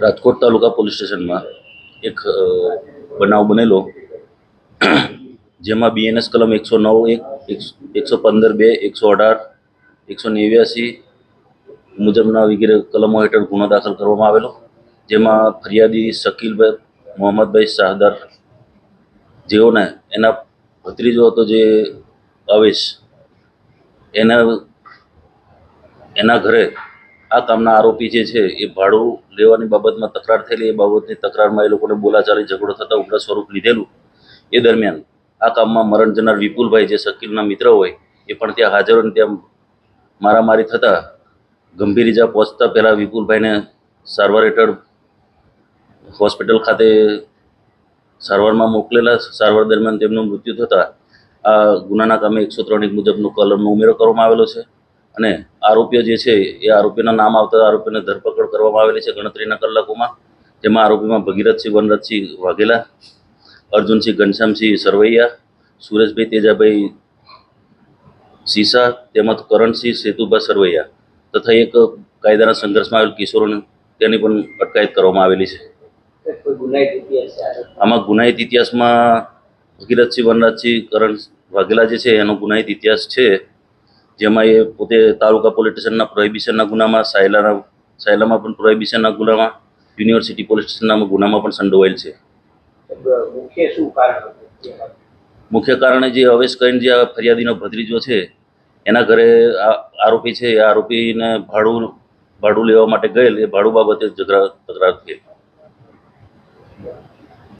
રાજકોટ તાલુકા police સ્ટેશનમાં એક બનાવ બનેલો, જેમાં બીએનએસ કલમ 109(1), 115(2), 118, 189 મુજબના વગેરે કલમો હેઠળ ગુનો દાખલ કરવામાં આવેલો, જેમાં ફરિયાદી શકીલભાઈ મોહમ્મદભાઈ શાહદાર જેઓને એના ભત્રીજો હતો જે અવેશ, એના ઘરે આ કામના આરોપી જે છે એ ભાડું લેવાની બાબતમાં તકરાર થયેલી. એ બાબતની તકરારમાં એ લોકોને બોલાચાલી ઝઘડો થતાં ઉગ્ર સ્વરૂપ લીધેલું. એ દરમિયાન આ કામમાં મરણ જનાર વિપુલભાઈ જે શકીલના મિત્ર હોય એ પણ ત્યાં હાજર હોય. ત્યાં મારામારી થતાં ગંભીર ઇજા પહોંચતા પહેલાં વિપુલભાઈને સારવાર હેઠળ હોસ્પિટલ ખાતે સારવારમાં મોકલેલા. સારવાર દરમિયાન તેમનું મૃત્યુ થતાં આ ગુનાના કામે 103(1) મુજબનો કલમનો ઉમેરો કરવામાં આવેલો છે. અને આરોપીઓ જે છે એ આરોપીના નામ આવતા આરોપીને ધરપકડ કરવામાં આવેલી છે ગણતરીના કલાકોમાં. જેમાં આરોપીમાં ભગીરથસિંહ વનરાજસિંહ વાઘેલા, અર્જુનસિંહ ઘનશ્યામસિંહ સરવૈયા, સુરેશભાઈ તેજાભાઈ સીસા તેમજ કરણસિંહ સેતુભા સરવૈયા તથા એક કાયદાના સંઘર્ષમાં આવેલ કિશોરોને તેની પણ અટકાયત કરવામાં આવેલી છે. આમાં ગુનાહિત ઇતિહાસમાં ભગીરથસિંહ વનરાજસિંહ કરણ વાઘેલા જે છે એનો ગુનાહિત ઇતિહાસ છે, જેમાં એ પોતે તાલુકા પોલીસ સ્ટેશનના પ્રોહિબિશનના ગુનામાં, સાયલામાં પણ પ્રોહિબિશનના ગુનામાં, યુનિવર્સિટી પોલીસ સ્ટેશનના ગુનામાં પણ સંડોવાયેલ છે. મુખ્ય કારણે જે અવેશ કરીને જે ફરિયાદીનો ભત્રીજો છે એના ઘરે આરોપી છે એ આરોપીને ભાડું લેવા માટે ગયેલ, એ ભાડું બાબતે તકરાર થઈ.